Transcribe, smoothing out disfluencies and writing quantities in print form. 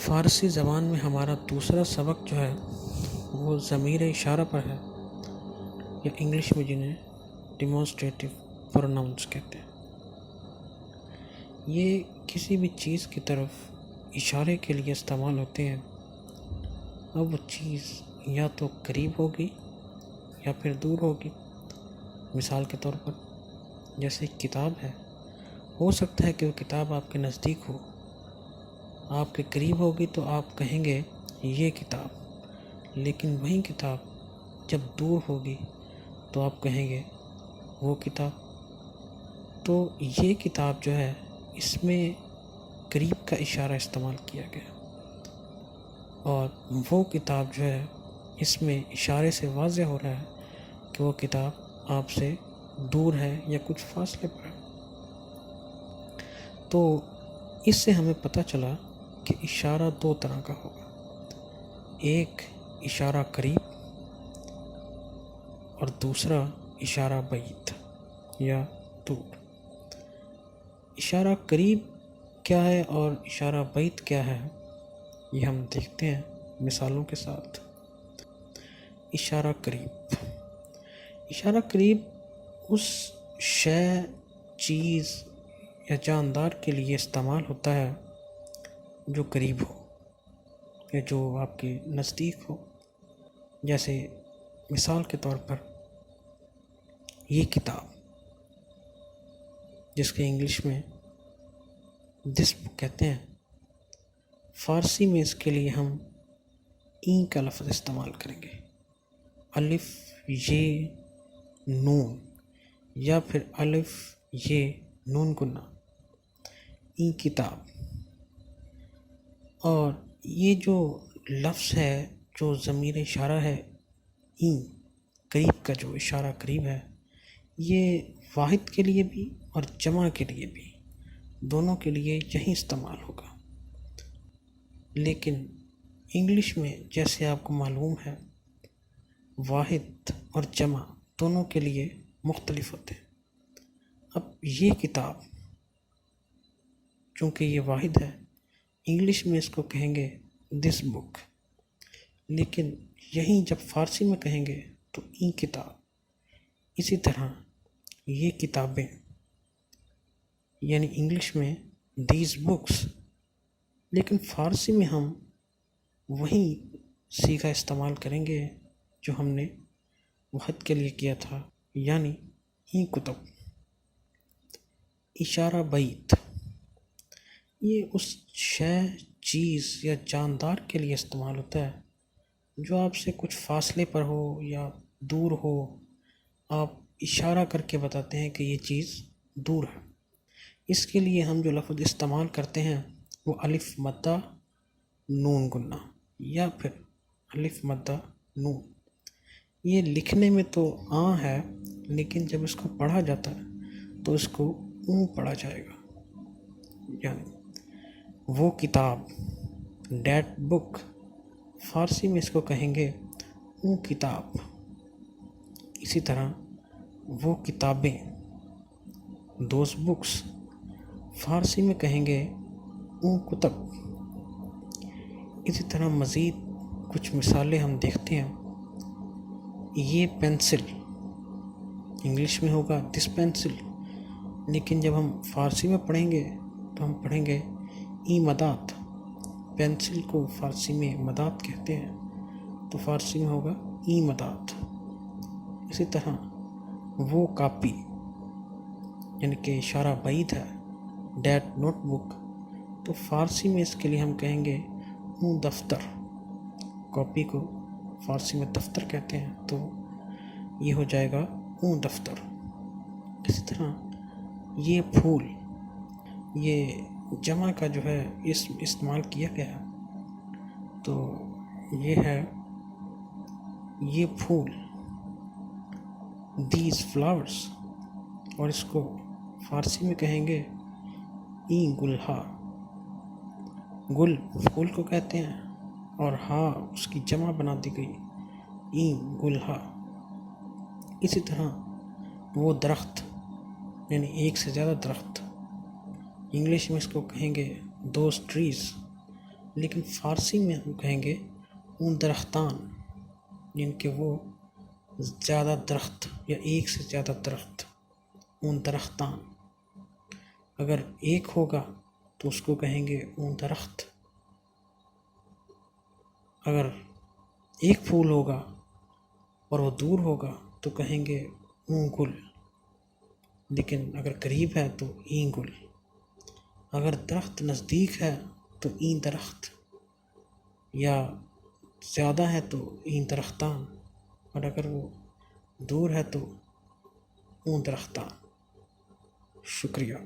فارسی زبان میں ہمارا دوسرا سبق جو ہے وہ ضمیر اشارہ پر ہے، یا انگلش میں جنہیں ڈیمونسٹریٹو پروناؤنس کہتے ہیں۔ یہ کسی بھی چیز کی طرف اشارے کے لیے استعمال ہوتے ہیں، اب وہ چیز یا تو قریب ہوگی یا پھر دور ہوگی۔ مثال کے طور پر جیسے ایک کتاب ہے، ہو سکتا ہے کہ وہ کتاب آپ کے نزدیک ہو، آپ کے قریب ہوگی تو آپ کہیں گے یہ کتاب، لیکن وہی کتاب جب دور ہوگی تو آپ کہیں گے وہ کتاب۔ تو یہ کتاب جو ہے اس میں قریب کا اشارہ استعمال کیا گیا، اور وہ کتاب جو ہے اس میں اشارے سے واضح ہو رہا ہے کہ وہ کتاب آپ سے دور ہے یا کچھ فاصلے پر ہے۔ تو اس سے ہمیں پتہ چلا کہ اشارہ دو طرح کا ہوگا، ایک اشارہ قریب اور دوسرا اشارہ بعید یا دور۔ اشارہ قریب کیا ہے اور اشارہ بعید کیا ہے، یہ ہم دیکھتے ہیں مثالوں کے ساتھ۔ اشارہ قریب، اشارہ قریب اس شے، چیز یا جاندار کے لیے استعمال ہوتا ہے جو قریب ہو یا جو آپ کے نزدیک ہو۔ جیسے مثال کے طور پر یہ کتاب، جس کے انگلش میں دس بک کہتے ہیں، فارسی میں اس کے لیے ہم این کا لفظ استعمال کریں گے، الف یہ نون، یا پھر الف یہ نون گنا، این کتاب۔ اور یہ جو لفظ ہے، جو ضمیر اشارہ ہے این، قریب کا جو اشارہ قریب ہے، یہ واحد کے لیے بھی اور جمع کے لیے بھی، دونوں کے لیے یہی استعمال ہوگا۔ لیکن انگلش میں جیسے آپ کو معلوم ہے، واحد اور جمع دونوں کے لیے مختلف ہوتے ہیں۔ اب یہ کتاب چونکہ یہ واحد ہے، انگلش میں اس کو کہیں گے دس بک، لیکن یہیں جب فارسی میں کہیں گے تو این کتاب۔ اسی طرح یہ کتابیں، یعنی انگلش میں دیز بکس، لیکن فارسی میں ہم وہی صیغہ استعمال کریں گے جو ہم نے واحد کے لیے کیا تھا، یعنی این کتب۔ اشارہ بعید، یہ اس شے، چیز یا جاندار کے لیے استعمال ہوتا ہے جو آپ سے کچھ فاصلے پر ہو یا دور ہو، آپ اشارہ کر کے بتاتے ہیں کہ یہ چیز دور ہے۔ اس کے لیے ہم جو لفظ استعمال کرتے ہیں وہ الف مدہ نون گنا یا پھر الف مدہ نون۔ یہ لکھنے میں تو آں ہے، لیکن جب اس کو پڑھا جاتا ہے تو اس کو اوں پڑھا جائے گا، یعنی وہ کتاب، دیٹ بک، فارسی میں اس کو کہیں گے اوں کتاب۔ اسی طرح وہ کتابیں، دوز بکس، فارسی میں کہیں گے اوں کتب۔ اسی طرح مزید کچھ مثالیں ہم دیکھتے ہیں۔ یہ پینسل، انگلش میں ہوگا دس پینسل، لیکن جب ہم فارسی میں پڑھیں گے تو ہم پڑھیں گے ای مداد۔ پینسل کو فارسی میں مداد کہتے ہیں، تو فارسی میں ہوگا ای مداد۔ اسی طرح وہ کاپی، یعنی کہ اشارہ بعید ہے، دیٹ نوٹ بک، تو فارسی میں اس کے لیے ہم کہیں گے اوں دفتر۔ کاپی کو فارسی میں دفتر کہتے ہیں، تو یہ ہو جائے گا اوں دفتر۔ اسی طرح یہ پھول، یہ جمع کا جو ہے اسم استعمال کیا گیا ہے، تو یہ ہے یہ پھول، دیز فلاورز، اور اس کو فارسی میں کہیں گے این گلہا۔ گل پھول کو کہتے ہیں اور ہا اس کی جمع بنا دی گئی، این گلہا۔ اسی طرح وہ درخت، یعنی ایک سے زیادہ درخت، انگلش میں اس کو کہیں گے دوز ٹریز، لیکن فارسی میں ہم کہیں گے اون درختان، جن کے وہ زیادہ درخت یا ایک سے زیادہ درخت، اون درختان۔ اگر ایک ہوگا تو اس کو کہیں گے اون درخت، اگر ایک پھول ہوگا اور وہ دور ہوگا تو کہیں گے اون گل، لیکن اگر قریب ہے تو این گل۔ اگر درخت نزدیک ہے تو این درخت، یا زیادہ ہے تو این درختان، اور اگر وہ دور ہے تو اون درختان۔ شکریہ۔